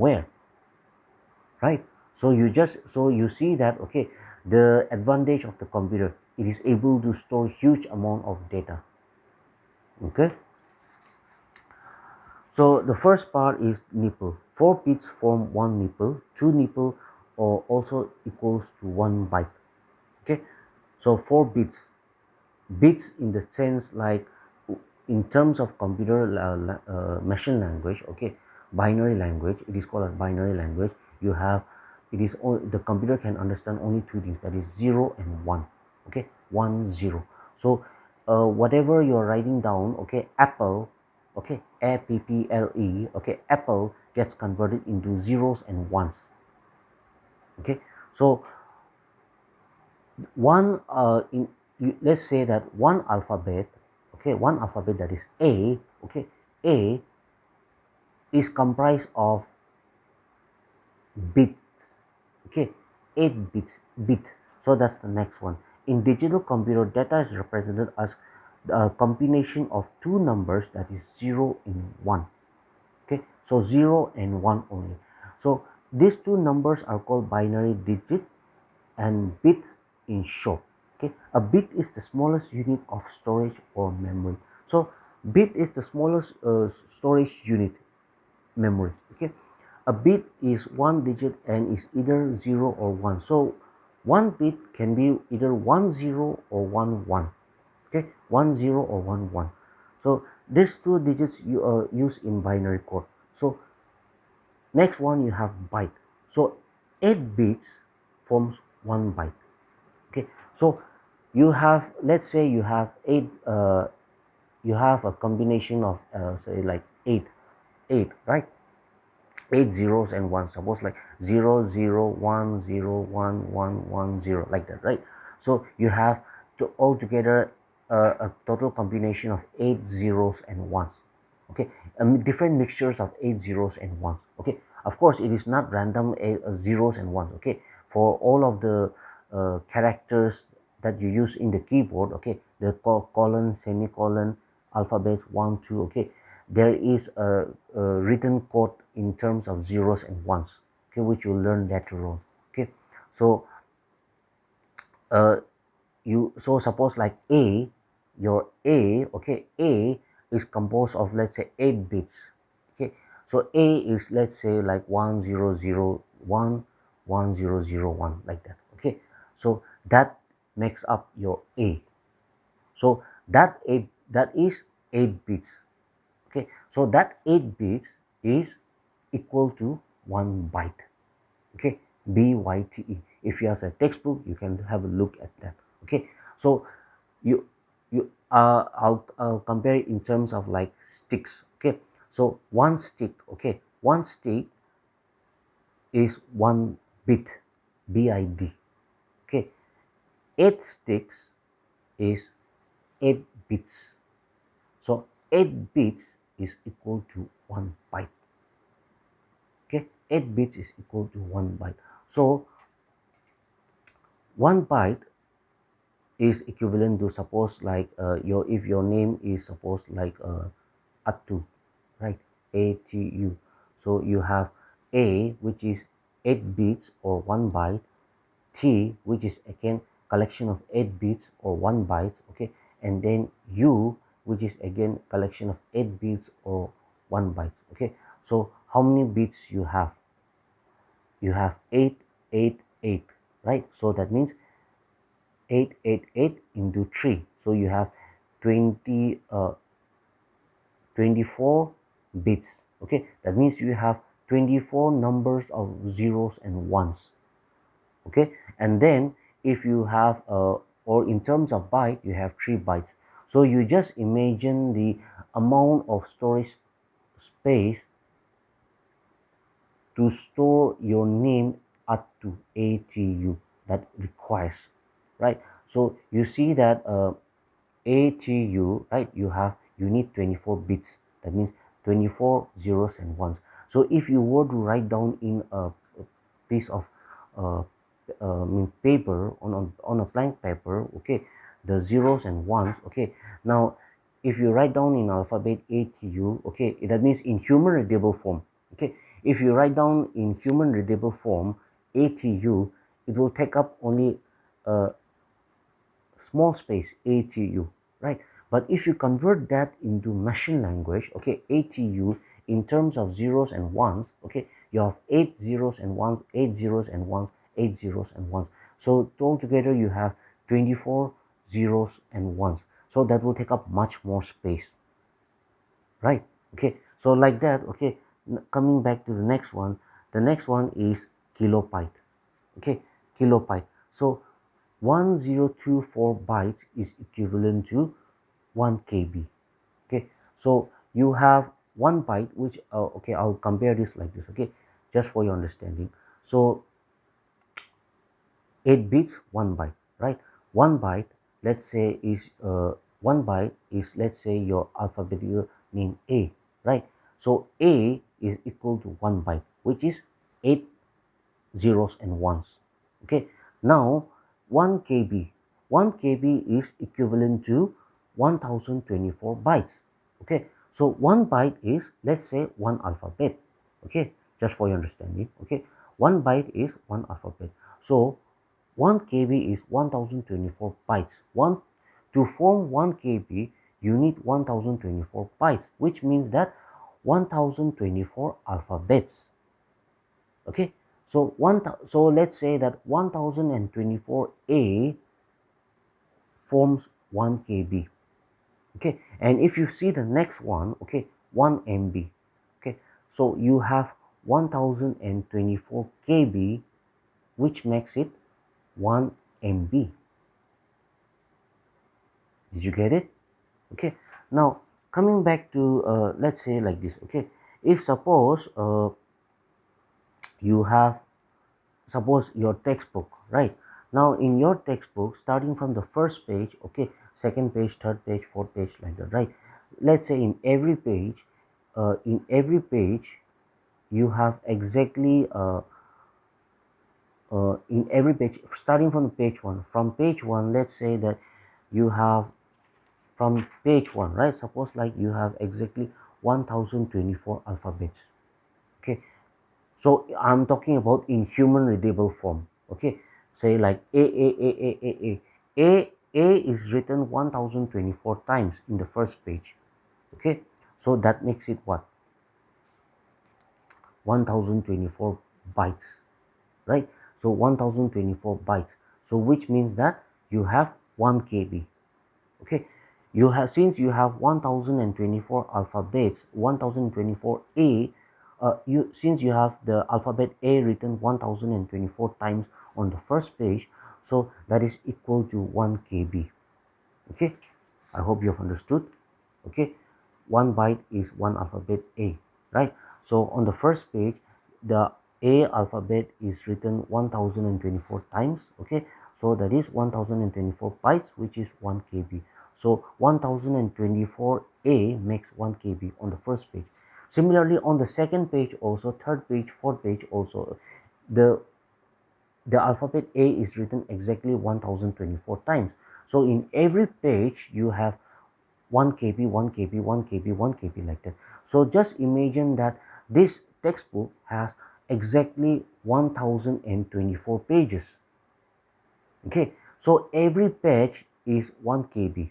where, right? So you see that, okay, the advantage of the computer, it is able to store huge amount of data. Okay, so the first part is nipple. 4 bits form one nipple. Two nipple or also equals to 1 byte. Okay, so 4 bits, bits in the sense like in terms of computer machine language, okay, binary language, it is called a binary language. You have, it is all, the computer can understand only two things, that is 0 and 1. Okay, 1 0. So whatever you're writing down, okay, apple, okay, apple, okay, apple gets converted into zeros and ones. Okay, so one let's say that one alphabet, okay, one alphabet, that is a, okay, a is comprised of bits, okay, 8 bits, bit. So that's the next one. In digital computer, data is represented as a combination of two numbers, that is 0 and 1. Okay, so 0 and 1 only. So these two numbers are called binary digit and bits in short. Okay, a bit is the smallest unit of storage or memory. So bit is the smallest storage unit, memory. Okay, a bit is one digit and is either 0 or 1. So one bit can be either 10 or 11. Okay, 10 or 11. So these two digits you use in binary code. So next one, you have byte. So 8 bits forms 1 byte. Okay, so you have, let's say you have eight you have a combination of say like eight, right? 8 zeros and 1, suppose like 0 0 1 0 1 1 1 0, like that, right? So you have to altogether a total combination of 8 zeros and ones. Okay, different mixtures of 8 zeros and ones. Okay, of course it is not random zeros and ones. Okay, for all of the characters that you use in the keyboard, okay, the colon, semicolon, alphabets 1 2, okay, there is a written code in terms of zeros and ones, okay, which you'll learn later on. Okay, so uh, you, so suppose like a, your a, okay, a is composed of, let's say, 8 bits. Okay, so a is, let's say, like 1001 1001, like that. Okay, so that makes up your a. So that is 8 bits. Okay, so that 8 bits is equal to 1 byte. Okay, byte. If you have a textbook, you can have a look at that. Okay, so you I'll compare it in terms of like sticks. Okay, so one stick, okay, one stick is 1 bit, bid. Okay, 8 sticks is 8 bits. So 8 bits is equal to 1 byte. Okay, 8 bits is equal to 1 byte. So 1 byte is equivalent to, suppose like your, if your name is suppose like Atu, right? ATU. So you have A, which is 8 bits or 1 byte, T, which is again collection of 8 bits or 1 byte, okay, and then U, which is again collection of 8 bits or 1 byte. Okay, so how many bits you have? You have 8 right? So that means 8 into 3, so you have 20 24 bits. Okay, that means you have 24 numbers of zeros and ones. Okay, and then if you have or in terms of byte, you have 3 bytes. So you just imagine the amount of storage space to store your name up to ATU that requires, right? So you see that ATU, right, you need 24 bits. That means 24 zeros and ones. So if you were to write down in a piece of uh, paper, on a blank paper, okay, the zeros and ones, okay, now if you write down in alphabet ATU, okay, that means in human readable form, okay, If you write down in human readable form ATU, it will take up only a small space ATU, right? But if you convert that into machine language, okay, ATU in terms of zeros and ones, okay, you have 8 zeros and ones, 8 zeros and ones, 8 zeros and ones. So altogether you have 24 zeros and ones. So that will take up much more space, right? Okay, so like that, okay, coming back to the next one, the next one is kilobyte. Okay, kilobyte. So 1024 bytes is equivalent to 1 kb. Okay, so you have 1 byte, which okay, I'll compare this like this, okay, just for your understanding. So 8 bits, 1 byte, right? 1 byte, let's say, is 1 byte is, let's say, your alphabetical name A, right? So A is equal to 1 byte, which is 8 zeros and ones. Okay, now 1 kb, 1 kb is equivalent to 1024 bytes. Okay, so 1 byte is, let's say, 1 alphabet. Okay, just for your understanding. Okay, 1 byte is 1 alphabet. So 1 kb is 1024 bytes. One To form 1 kb, you need 1024 bytes, which means that 1024 alphabets. Okay, so so let's say that 1024A forms 1 kb. Okay, and if you see the next one, okay, 1 MB. Okay, so you have 1024 kb, which makes it 1 MB. Did you get it? Okay, now coming back to let's say like this. Okay, if suppose you have, suppose your textbook, right? Now in your textbook, starting from the first page, okay, second page, third page, fourth page, like that, right? Let's say in every page you have exactly in every page, starting from page one, from page one, let's say that you have, from page one, right, suppose like you have exactly 1024 alphabets. Okay, so I'm talking about in human readable form. Okay, say like A is written 1024 times in the first page. Okay, so that makes it what? 1024 bytes, right? So 1024 bytes, so which means that you have 1 kb. Okay, you have, since you have 1024 alphabets, 1024 A, you, since you have the alphabet A written 1024 times on the first page, so that is equal to 1 kb. Okay, I hope you have understood. Okay, 1 byte is 1 alphabet A, right? So on the first page, the A alphabet is written 1024 times. Okay, so that is 1024 bytes, which is 1 kb. So 1024 A makes 1 kb on the first page. Similarly, on the second page also, third page, fourth page also, the alphabet A is written exactly 1024 times. So in every page you have 1 kb, 1 kb, 1 kb, 1 kb, like that. So just imagine that this textbook has exactly 1024 pages. Okay, so every page is 1 kb.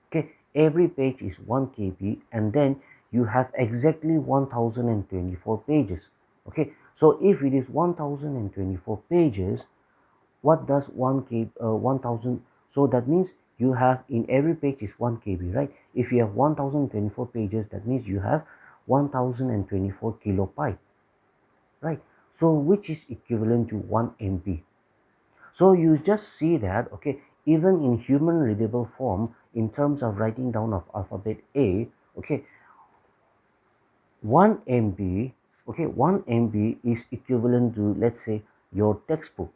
Okay, every page is 1 kb, and then you have exactly 1024 pages. Okay, so if it is 1024 pages, what does 1000, so that means you have, in every page is 1 kb, right? If you have 1024 pages, that means you have 1024 kilobyte, right? So which is equivalent to 1 MB. So you just see that, okay, even in human readable form, in terms of writing down of alphabet A, okay, 1 MB, okay, 1 MB is equivalent to, let's say, your textbook.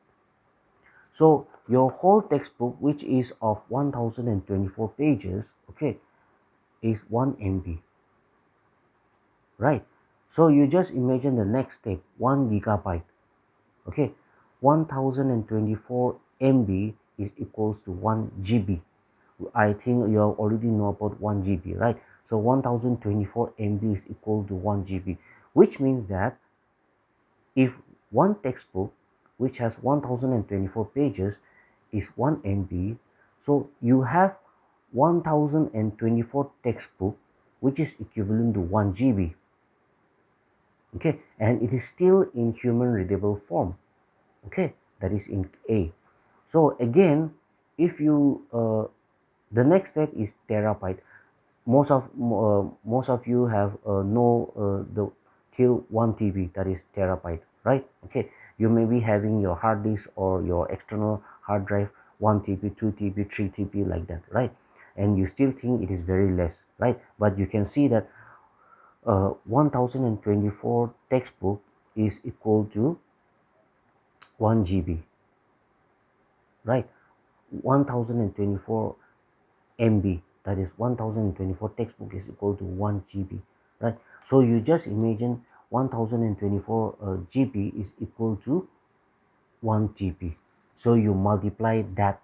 So your whole textbook, which is of 1024 pages, okay, is 1 MB, right? So you just imagine the next step, 1 gigabyte. Okay, 1024 MB is equals to 1 GB. I think you already know about 1 GB, right? So 1024 MB is equal to 1 GB, which means that if one textbook which has 1024 pages is 1 MB, so you have 1024 textbook which is equivalent to 1 GB. Okay, and it is still in human readable form. Okay, that is in A. So again, if you the next step is terabyte. Most of you have know the till 1 TB, that is terabyte, right? Okay, you may be having your hard disk or your external hard drive 1 TB, 2 TB, 3 TB, like that, right? And you still think it is very less, right? But you can see that 1024 textbook is equal to 1 GB, right? 1024 MB, that is 1024 textbook is equal to 1 GB, right? So you just imagine 1024 GB is equal to 1 TB. So you multiply that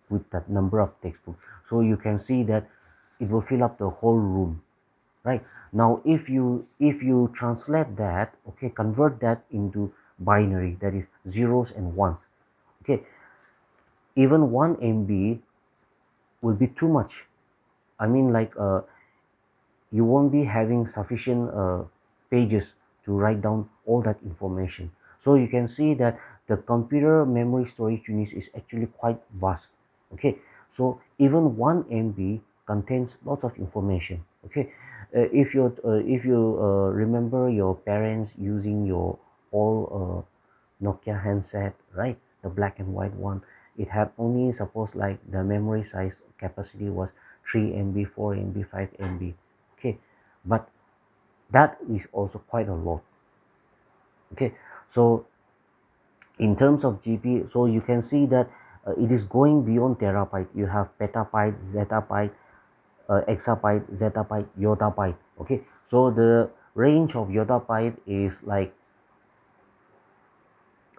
with that number of textbooks, so you can see that it will fill up the whole room, right? Now if you translate that, okay, convert that into binary, that is zeros and ones, okay, even 1 MB will be too much. I mean, like you won't be having sufficient pages to write down all that information. So you can see that the computer memory storage unit is actually quite vast. Okay, so even 1 MB contains lots of information. Okay, if you remember your parents using your old Nokia handset, right? The black and white one. It had only, suppose, like the memory size capacity was 3 MB, 4 MB, 5 MB. Okay, but that is also quite a lot. Okay, so in terms of GB, so you can see that it is going beyond terabyte. You have petabyte, zettabyte, exabyte, zettabyte, yottabyte. Okay, so the range of yottabyte is like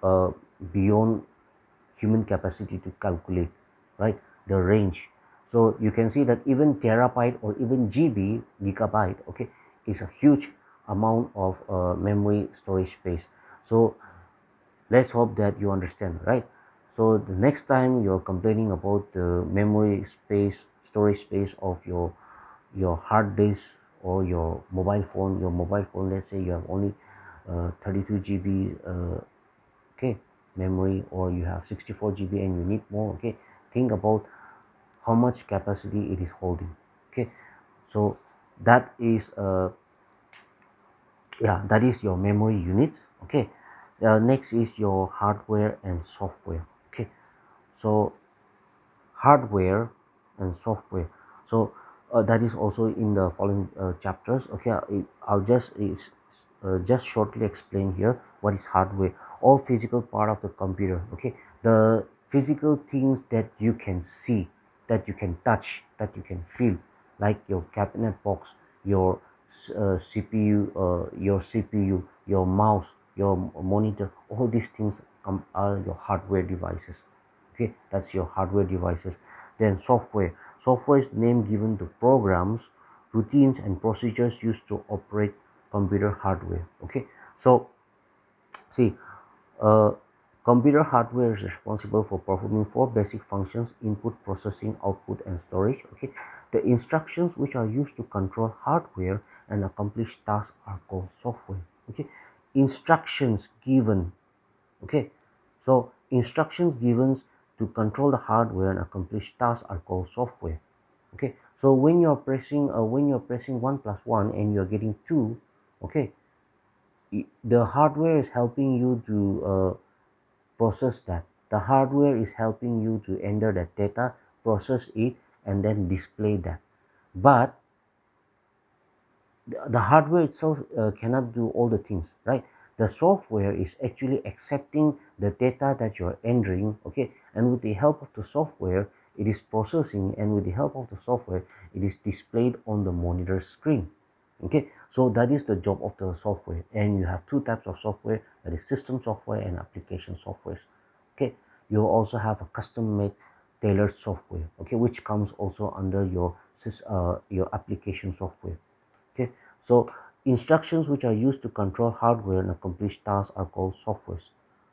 uh, beyond human capacity to calculate, right? The range. So you can see that even terabyte or even GB, gigabyte, okay, is a huge amount of memory storage space. So let's hope that you understand, right? So the next time you're complaining about the memory space, storage space of your hard disk or your mobile phone, let's say you have only 32 GB okay, memory, or you have 64 GB and you need more, okay, think about how much capacity it is holding. Okay, so that is yeah, that is your memory units. Okay, next is your hardware and software. Okay, so hardware and software, so that is also in the following chapters. Okay, I'll just shortly explain here what is hardware. All physical part of the computer, okay, the physical things that you can see, that you can touch, that you can feel, like your cabinet box, your CPU, your mouse, your monitor, all these things are your hardware devices. Okay, that's your hardware devices. Then software is the name given to programs, routines and procedures used to operate computer hardware. Okay, so see, uh, computer hardware is responsible for performing four basic functions: input, processing, output and storage. Okay, the instructions which are used to control hardware and accomplish tasks are called software. Okay, instructions given. Okay, so instructions given to control the hardware and accomplish tasks are called software. Okay, so when you're pressing 1 plus 1 and you're getting 2, okay, the hardware is helping you to process that. The hardware is helping you to enter that data, process it, and then display that. But the hardware itself cannot do all the things, right? The software is actually accepting the data that you're entering, okay, and with the help of the software it is processing, and with the help of the software it is displayed on the monitor screen. Okay, so that is the job of the software, and you have two types of software, that is system software and application software. Okay, you also have a custom made tailored software, okay, which comes also under your application software. Okay, so Instructions which are used to control hardware and accomplish tasks are called softwares.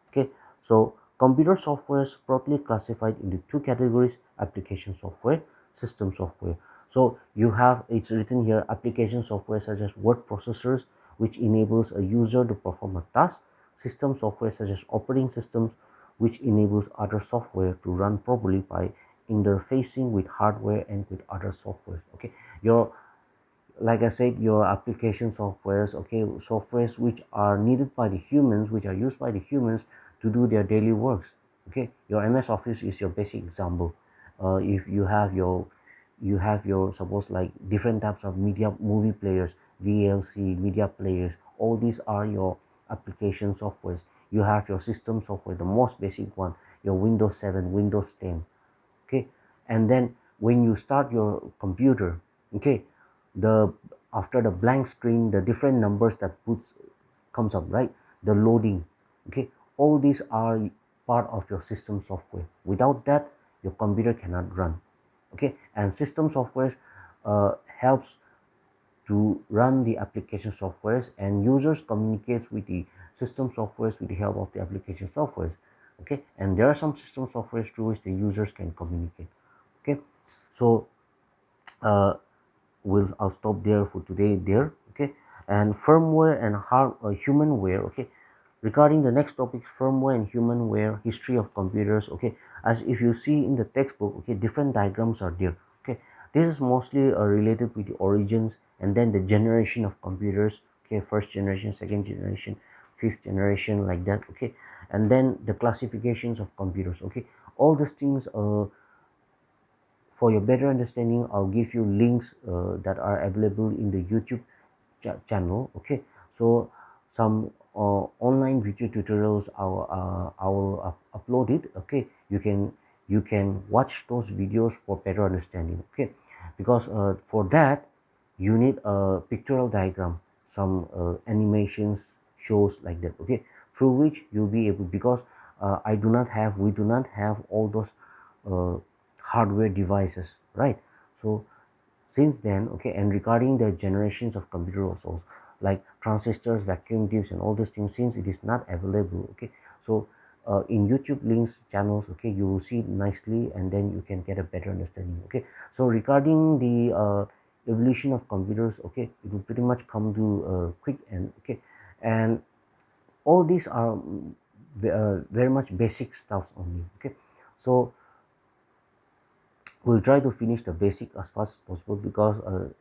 Okay, so computer software is broadly classified into two categories: application software, system software. So you have, it's written here, application software such as word processors, which enables a user to perform a task; system software such as operating systems, which enables other software to run properly by interfacing with hardware and with other software. Okay, your, like I said, your application softwares, okay, softwares which are needed by the humans, which are used by the humans to do their daily works. Okay, your MS Office is your basic example. If you have your, you have your, suppose like different types of media, movie players, VLC, media players, all these are your application softwares. You have your system software, the most basic one, your Windows 7, Windows 10. Okay, and then when you start your computer, okay, the, after the blank screen, the different numbers that puts comes up, right, the loading, okay, all these are part of your system software. Without that, your computer cannot run. Okay, and system software helps to run the application softwares, and users communicates with the system softwares with the help of the application softwares. Okay, and there are some system softwares through which the users can communicate. Okay, so uh, I'll stop there for today there. Okay, and firmware and humanware. Okay, regarding the next topic, firmware and humanware, history of computers. Okay, as if you see in the textbook, okay, different diagrams are there. Okay, this is mostly related with the origins and then the generation of computers. Okay, first generation, second generation, fifth generation, like that. Okay, and then the classifications of computers. Okay, all these things for your better understanding, I'll give you links that are available in the YouTube channel. Okay, so some online video tutorials I will upload it. Okay, you can watch those videos for better understanding. Okay, because for that you need a pictorial diagram, some animations, shows like that. Okay, through which you'll be able, because we do not have all those uh, hardware devices, right? So since then, okay, and regarding the generations of computer also, like transistors, vacuum tubes, and all those things, since it is not available, okay, so in YouTube links channels, okay, you will see nicely, and then you can get a better understanding. Okay, so regarding the evolution of computers, okay, it will pretty much come to quick and okay, and all these are very much basic stuff only. Okay, so we'll try to finish the basic as fast as possible, because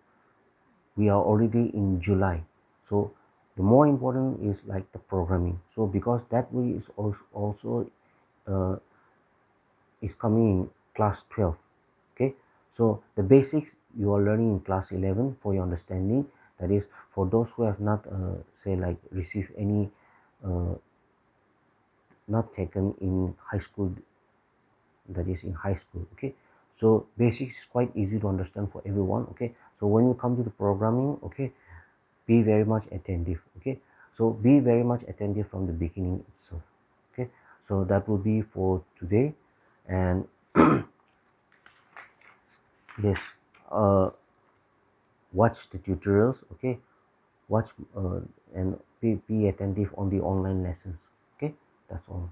we are already in July. So the more important is like the programming. So because that way is also uh, is coming in class 12. Okay, so the basics you are learning in class 11 for your understanding. That is for those who have not say like received any uh, not taken in high school, that is in high school. Okay, so basics is quite easy to understand for everyone. Okay, so when you come to the programming, okay, be very much attentive. Okay, so be very much attentive from the beginning itself. Okay, so that will be for today. And yes, uh watch the tutorials. Okay, watch and be attentive on the online lessons. Okay, that's all.